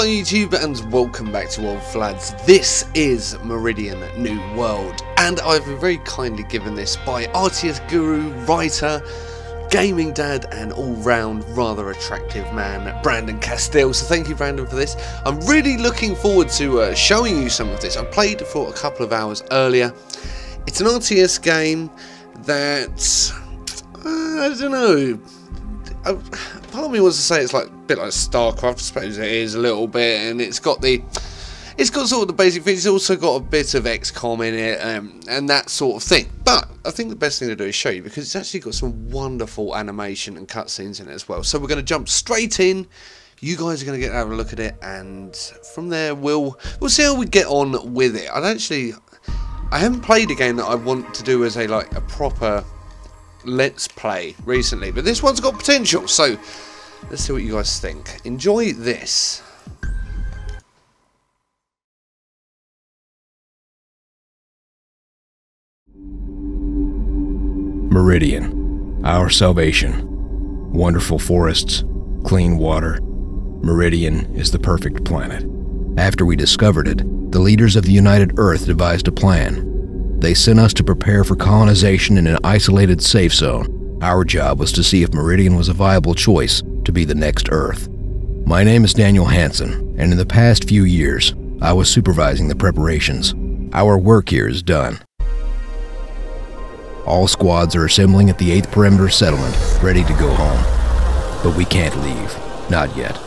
Hello YouTube and welcome back to Old Flads. This is Meridian New World and I've been very kindly given this by RTS guru, writer, gaming dad and all-round rather attractive man, Brandon Castile. So thank you Brandon for this. I'm really looking forward to showing you some of this. I played for a couple of hours earlier. It's an RTS game that, I don't know, part of me wants to say it's like a bit like StarCraft. I suppose it is a little bit, and it's got sort of the basic things. It's also got a bit of XCOM in it, and that sort of thing. But I think the best thing to do is show you, because it's actually got some wonderful animation and cutscenes in it as well. So we're going to jump straight in. You guys are going to get to have a look at it, and from there we'll see how we get on with it. I haven't played a game that I want to do as a proper let's play recently, but this one's got potential, so let's see what you guys think. Enjoy this. Meridian, our salvation. Wonderful forests, clean water. Meridian is the perfect planet. After we discovered it, the leaders of the United Earth devised a plan. They sent us to prepare for colonization in an isolated safe zone. Our job was to see if Meridian was a viable choice to be the next Earth. My name is Daniel Hansen, and in the past few years, I was supervising the preparations. Our work here is done. All squads are assembling at the 8th Perimeter Settlement, ready to go home. But we can't leave. Not yet.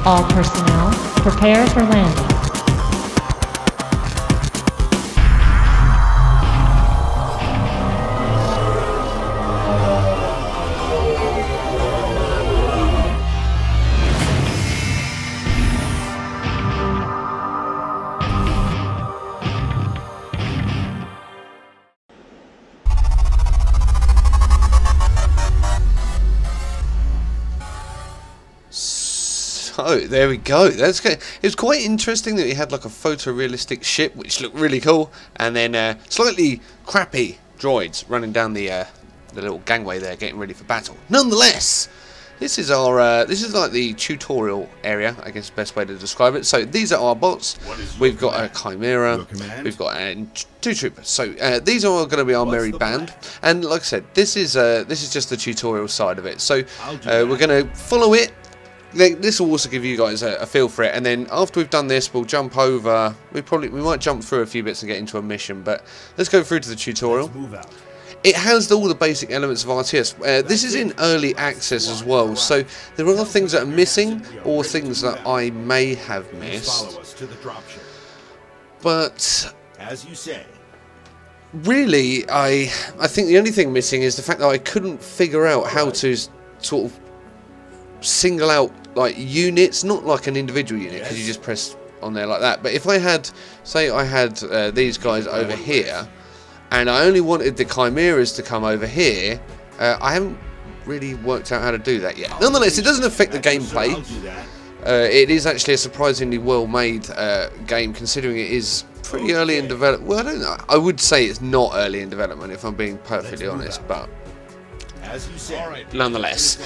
All personnel, prepare for landing. Oh, there we go. That's good. It was quite interesting that we had like a photorealistic ship, which looked really cool, and then slightly crappy droids running down the little gangway there, getting ready for battle. Nonetheless, this is our this is like the tutorial area, I guess the best way to describe it. So these are our bots. We've got a Chimera, we've got two troopers. So these are going to be our merry band, and like I said, this is just the tutorial side of it. So we're going to follow it. This will also give you guys a feel for it, and then after we've done this, we'll jump over. We might jump through a few bits and get into a mission, but let's go through to the tutorial. It has all the basic elements of RTS. This is in early access as well, so there are things that are missing or things that I may have missed. But as you say, really, I think the only thing missing is the fact that I couldn't figure out how to sort of single out like units, not like an individual unit, because you just press on there like that. But if I had, say I had these guys over here, and I only wanted the Chimeras to come over here, I haven't really worked out how to do that yet. Nonetheless, it doesn't affect the gameplay. It is actually a surprisingly well-made game, considering it is pretty early in development. Well, I don't know. I would say it's not early in development, if I'm being perfectly honest, but nonetheless,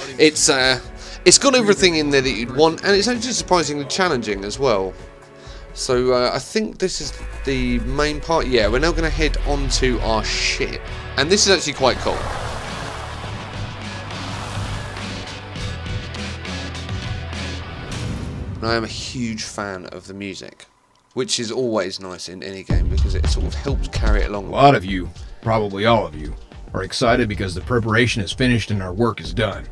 it's got everything in there that you'd want, and it's actually surprisingly challenging as well. So I think this is the main part. Yeah, we're now going to head onto our ship, and this is actually quite cool. And I am a huge fan of the music, which is always nice in any game because it sort of helps carry it along. A lot of you, probably all of you, are excited because the preparation is finished and our work is done.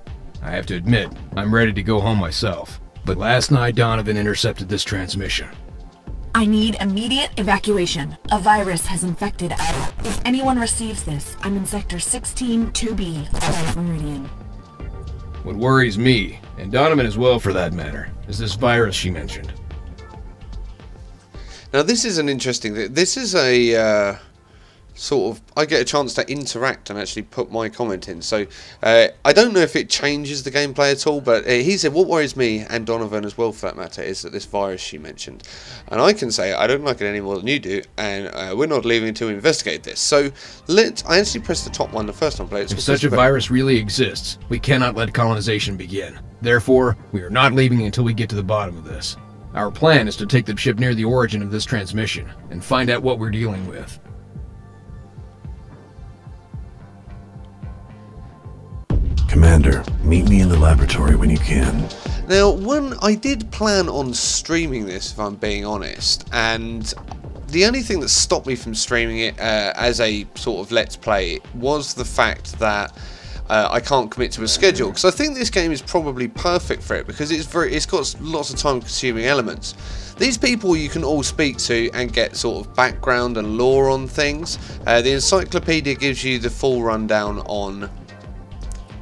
I have to admit, I'm ready to go home myself. But last night, Donovan intercepted this transmission. I need immediate evacuation. A virus has infected Ada. If anyone receives this, I'm in Sector 16 2B, Meridian. What worries me, and Donovan as well for that matter, is this virus she mentioned. Now this is an interesting thing. This is a sort of, I get a chance to interact and actually put my comment in. So I don't know if it changes the gameplay at all, but he said what worries me, and Donovan as well for that matter, is that this virus she mentioned, and I can say I don't like it any more than you do, and we're not leaving until we investigate this. So I actually pressed the top one the first time I played it. If such a virus really exists, we cannot let colonization begin. Therefore, we are not leaving until we get to the bottom of this. Our plan is to take the ship near the origin of this transmission and find out what we're dealing with. Commander, meet me in the laboratory when you can. Now, I did plan on streaming this, if I'm being honest, and the only thing that stopped me from streaming it as a sort of let's play was the fact that I can't commit to a schedule, because I think this game is probably perfect for it, because it's got lots of time-consuming elements. These people you can all speak to and get sort of background and lore on things. The encyclopedia gives you the full rundown on...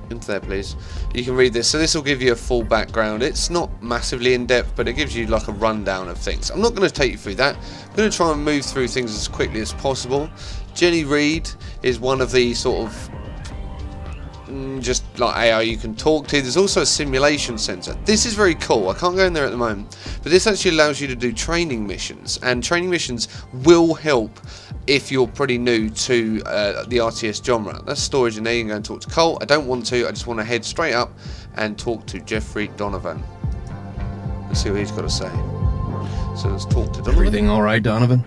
Into there, please. You can read this, so this will give you a full background. It's not massively in-depth, but it gives you like a rundown of things. I'm not going to take you through that. I'm going to try and move through things as quickly as possible. Jenny Reed is one of the sort of just like AI you can talk to. There's also a simulation center. This is very cool. I can't go in there at the moment, but this actually allows you to do training missions, and training missions will help if you're pretty new to the RTS genre. That's storage in there. You can go and talk to Cole. I don't want to. I just want to head straight up and talk to Jeffrey Donovan. Let's see what he's got to say. So let's talk to Donovan. Everything all right, Donovan?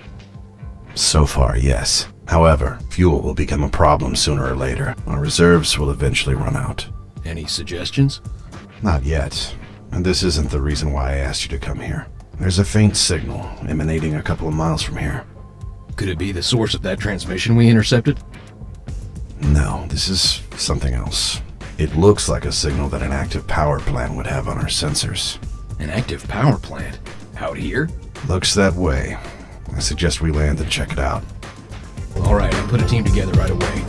So far, yes. However, fuel will become a problem sooner or later. Our reserves will eventually run out. Any suggestions? Not yet. And this isn't the reason why I asked you to come here. There's a faint signal emanating a couple of miles from here. Could it be the source of that transmission we intercepted? No, this is something else. It looks like a signal that an active power plant would have on our sensors. An active power plant? Out here? Looks that way. I suggest we land and check it out. Alright, I'll put a team together right away.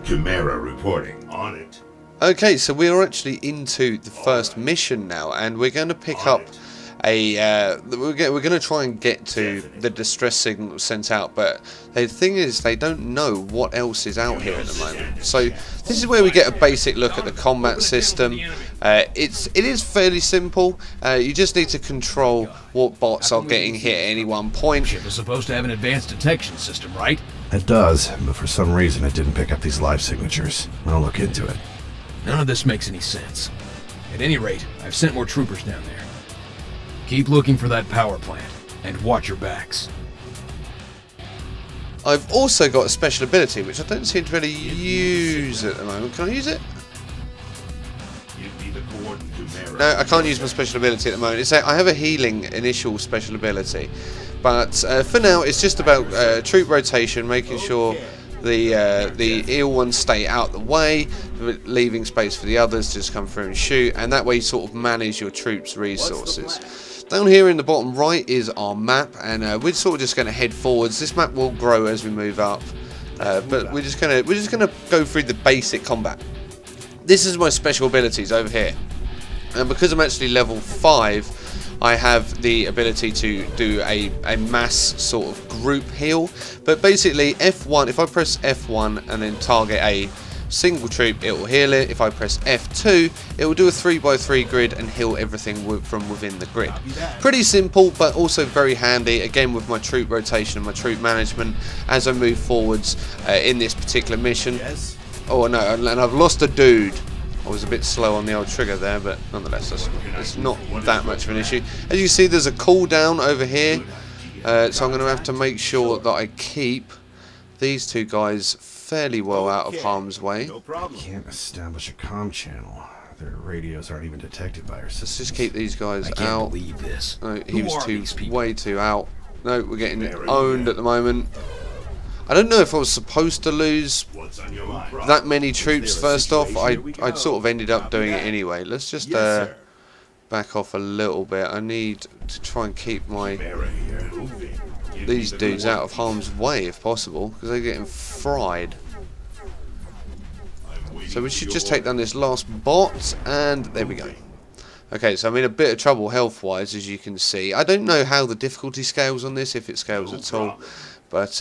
Chimera reporting on it. Okay, so we are actually into the first mission now, and we're going to pick up we're going to try and get to the distress signal sent out, but the thing is they don't know what else is out here at the moment. So this is where we get a basic look at the combat system. It is fairly simple. You just need to control what bots are getting hit at any one point. Ship is supposed to have an advanced detection system, right? It does, but for some reason it didn't pick up these live signatures. I'll look into it. None of this makes any sense. At any rate, I've sent more troopers down there. Keep looking for that power plant, and watch your backs. I've also got a special ability, which I don't seem to really use at the moment. Can I use it? No, I can't use my special ability at the moment. It's I have a healing initial special ability, but for now it's just about troop rotation, making sure the ill ones stay out the way, leaving space for the others to just come through and shoot, and that way you sort of manage your troops' resources. Down here in the bottom right is our map, and we're sort of just going to head forwards. This map will grow as we move up, but we're just gonna go through the basic combat. This is my special abilities over here, and because I'm actually level 5, I have the ability to do a mass sort of group heal. But basically F1, if I press F1 and then target a single troop, it will heal it. If I press F2, it will do a 3x3 grid and heal everything from within the grid. Pretty simple, but also very handy, again with my troop rotation and my troop management as I move forwards in this particular mission. Oh no, and I've lost a dude. I was a bit slow on the old trigger there, but nonetheless, it's not that much of an issue. As you see, there's a cooldown over here, so I'm going to have to make sure that I keep these two guys fairly well out of harm's way. Can't establish a comm channel. Their radios aren't even detected by our systems. Let's just keep these guys I can't out. believe this. No, he was way too out. No, we're getting owned at the moment. I don't know if I was supposed to lose that many troops first off. I sort of ended up doing it anyway. Let's just back off a little bit. I need to try and keep my... There these dudes out of harm's way if possible, because they're getting fried. So we should just take down this last bot, and there we go. Okay, so I'm in a bit of trouble health-wise, as you can see. I don't know how the difficulty scales on this, if it scales at all, but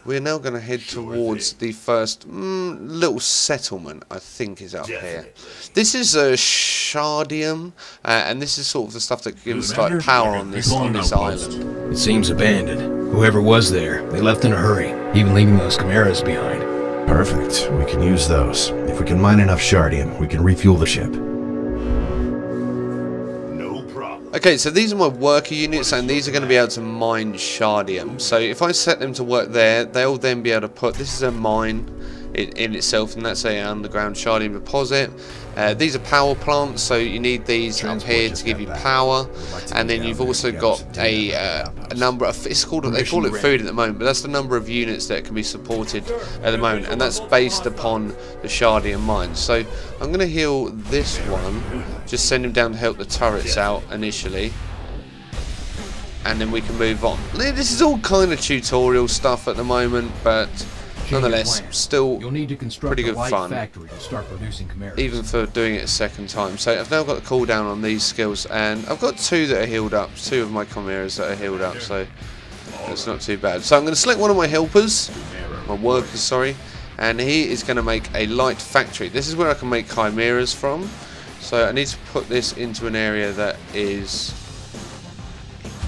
we're now going to head towards the first little settlement, I think, is up here. This is a Shardium, and this is sort of the stuff that gives like power on this island. It seems abandoned. Whoever was there, they left in a hurry, even leaving those chimeras behind. Perfect. We can use those. If we can mine enough Shardium, we can refuel the ship. Okay, so these are my worker units, and these are going to be able to mine Shardium. So if I set them to work there, they'll then be able to put... This is a mine in itself, and that's an underground Shardium deposit. These are power plants, so you need these up here to give you power. And then you've also got a number of... It's called, they call it food at the moment, but that's the number of units that can be supported at the moment. And that's based upon the Shardium mines. So I'm going to heal this one. Just send him down to help the turrets out initially. And then we can move on. This is all kind of tutorial stuff at the moment, but... nonetheless, still pretty good fun, even for doing it a second time. So I've now got the cooldown on these skills, and I've got 2 that are healed up, 2 of my chimeras that are healed up, so that's not too bad. So I'm going to select one of my helpers, my workers, sorry, and he is going to make a light factory. This is where I can make chimeras from, so I need to put this into an area that is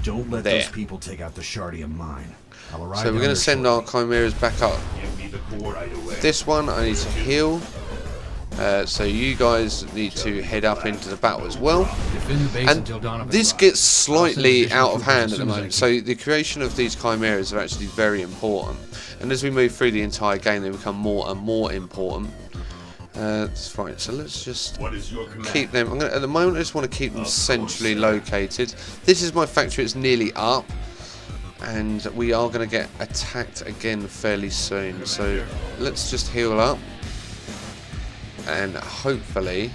Don't let there. those people take out the Shardium mine. So we're going to send our chimeras back up. This one I need to heal. So you guys need to head up into the battle as well. And this gets slightly out of hand at the moment. So the creation of these chimeras are actually very important. And as we move through the entire game, they become more and more important. That's right. So let's just keep them. At the moment, I just want to keep them centrally located. This is my factory. It's nearly up. And we are going to get attacked again fairly soon, so let's just heal up, and hopefully,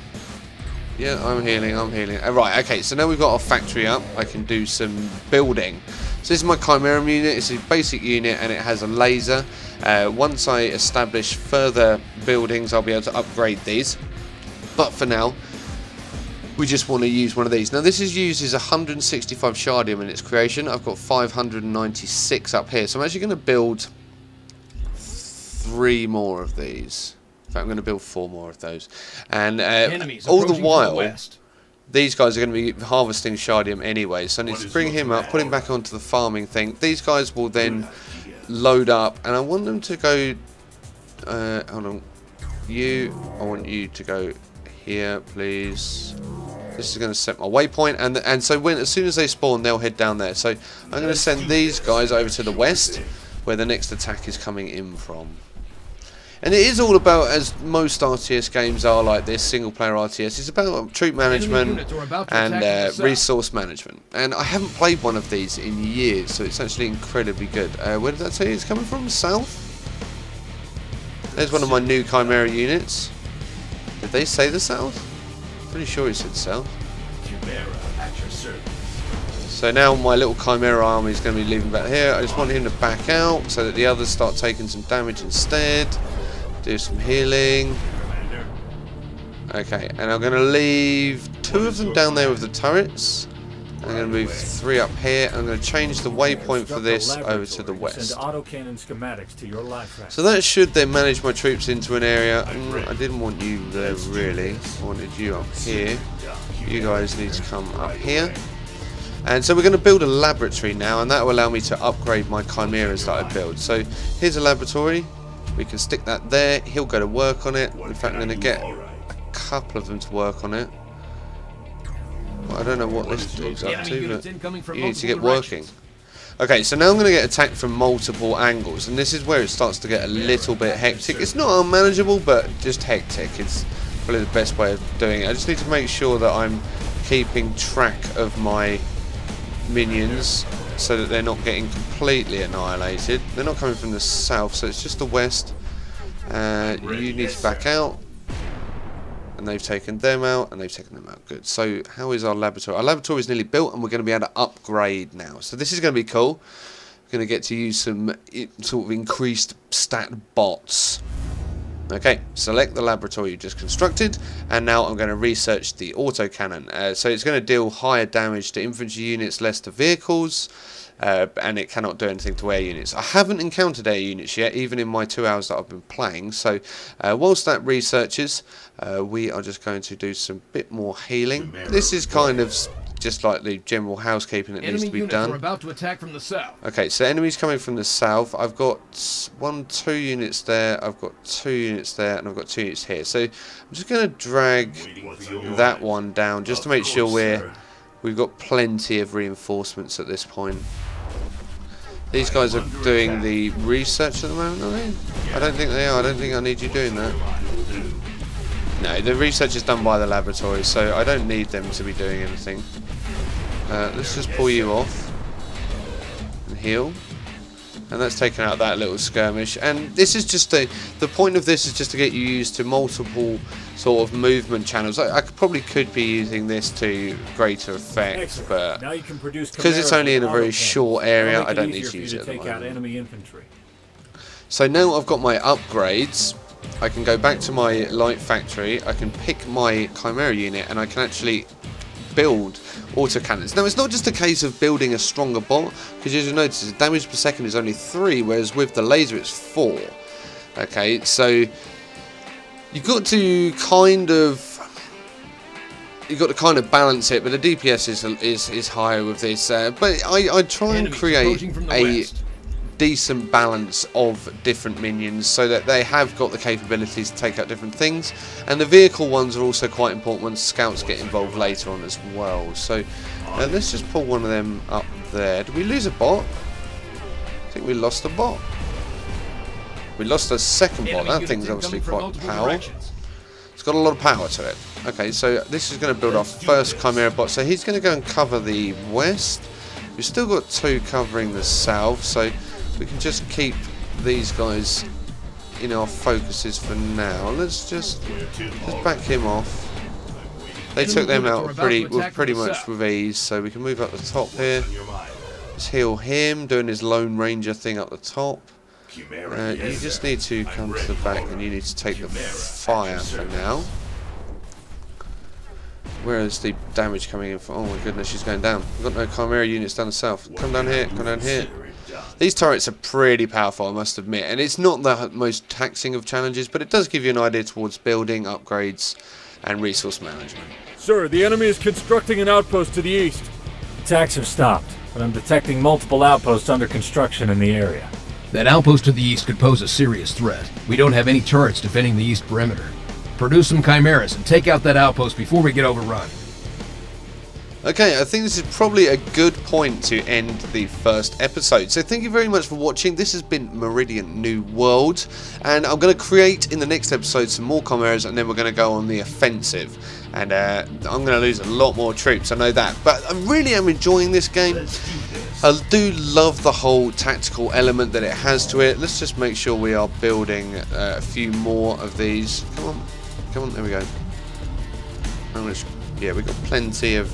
yeah, I'm healing. Right, okay, so now we've got our factory up, I can do some building. So this is my Chimera unit. It's a basic unit, and it has a laser. Once I establish further buildings, I'll be able to upgrade these, but for now, we just want to use one of these. Now this uses 165 Shardium in its creation. I've got 596 up here. So I'm actually going to build 3 more of these. In fact, I'm going to build 4 more of those. And all the while, these guys are going to be harvesting Shardium anyway. So I need to bring him up, put him back onto the farming thing. These guys will then load up. And I want them to go... hold on. I want you to go here, please. This is going to set my waypoint, and so as soon as they spawn, they'll head down there. So I'm going to send these guys over to the west, where the next attack is coming in from. And it is all about, as most RTS games are like this, single-player RTS, it's about troop management and resource management. And I haven't played one of these in years, so it's actually incredibly good. Where did that say it's coming from? South? There's one of my new Chimera units. Did they say the south? Pretty sure it said south. So now my little Chimera army is going to be leaving back here. I just want him to back out so that the others start taking some damage instead. Do some healing. Okay, and I'm going to leave 2 of them down there with the turrets. I'm going to move 3 up here. I'm going to change the waypoint for this over to the west. So that should then manage my troops into an area. I didn't want you there really. I wanted you up here. You guys need to come up here. And so we're going to build a laboratory now, and that will allow me to upgrade my chimeras that I build. So here's a laboratory. We can stick that there. He'll go to work on it. In fact, I'm going to get a couple of them to work on it. Well, I don't know what this dude's up to, but you need to get working. Okay, so now I'm going to get attacked from multiple angles, and this is where it starts to get a little bit hectic. It's not unmanageable, but just hectic. It's probably the best way of doing it. I just need to make sure that I'm keeping track of my minions so that they're not getting completely annihilated. They're not coming from the south, so it's just the west. You need to back out. And they've taken them out, and they've taken them out. Good. So how is our laboratory? Our laboratory is nearly built, and we're going to be able to upgrade now. So this is going to be cool. going to get to use some sort of increased stat bots. Okay, select the laboratory you just constructed, and now I'm going to research the autocannon. So it's going to deal higher damage to infantry units, less to vehicles, and it cannot do anything to air units. I haven't encountered air units yet, even in my 2 hours that I've been playing. So whilst that researches, we are just going to do some bit more healing. This is kind of just like the general housekeeping that needs to be done. Are about to attack from the south. Okay, so enemies coming from the south. I've got 2 units there, I've got 2 units there, and I've got 2 units here. So I'm just going to drag that one down just to make sure we've got plenty of reinforcements at this point. These guys are doing the research at the moment, are they? I don't think they are. I don't think I need you doing that. No, the research is done by the laboratory, so I don't need them to be doing anything. Let's just pull you off and heal, and that's taken out that little skirmish. And this is just the point of this is just to get you used to multiple sort of movement channels. I probably could be using this to greater effect, but because it's only in a very short area, I don't need to use it at the moment. So now I've got my upgrades. I can go back to my light factory, I can pick my Chimera unit, and I can actually build autocannons. Now it's not just a case of building a stronger bot, because as you notice the damage per second is only 3, whereas with the laser it's 4. Okay, so you've got to kind of balance it, but the DPS is higher with this. But I try and create a decent balance of different minions so that they have got the capabilities to take out different things, and the vehicle ones are also quite important when scouts get involved later on as well. So let's just pull one of them up there. Did we lose a bot? I think we lost a bot. We lost a second bot. That thing's obviously quite powerful. It's got a lot of power to it. Okay, so this is going to build our first Chimera bot. So he's going to go and cover the west. We've still got 2 covering the south, so we can just keep these guys in our focuses for now. Let's just back him off. They took them out pretty much with ease, so we can move up the top here. Let's heal him, doing his Lone Ranger thing up the top. You just need to come to the back, and you need to take the fire for now. Where is the damage coming in from? Oh my goodness, she's going down. We've got no Chimera units down the south. Come down here, come down here. These turrets are pretty powerful, I must admit, and it's not the most taxing of challenges, but it does give you an idea towards building, upgrades, and resource management. Sir, the enemy is constructing an outpost to the east. Attacks have stopped, but I'm detecting multiple outposts under construction in the area. That outpost to the east could pose a serious threat. We don't have any turrets defending the east perimeter. Produce some chimeras and take out that outpost before we get overrun. Okay, I think this is probably a good point to end the first episode. So thank you very much for watching. This has been Meridian New World, and I'm going to create in the next episode some more chimeras, and then we're going to go on the offensive. And I'm going to lose a lot more troops, I know that. But I really am enjoying this game. I do love the whole tactical element that it has to it. Let's just make sure we are building a few more of these. Come on, there we go. Yeah, we've got plenty of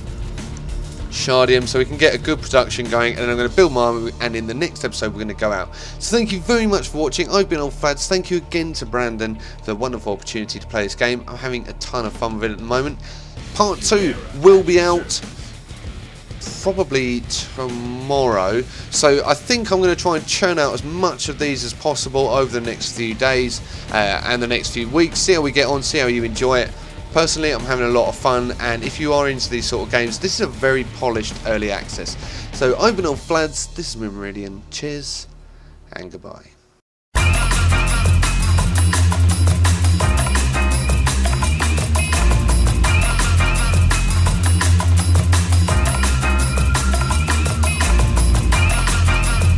Shardium, so we can get a good production going, and I'm going to build my army, and in the next episode we're going to go out. So thank you very much for watching. I've been Flads. Thank you again to Brandon for the wonderful opportunity to play this game. I'm having a ton of fun with it at the moment. Part 2 will be out probably tomorrow, so I think I'm going to try and churn out as much of these as possible over the next few days and the next few weeks. See how we get on, see how you enjoy it. Personally, I'm having a lot of fun, and if you are into these sort of games, this is a very polished early access. So I've been Flads, this has been Meridian. Cheers and goodbye.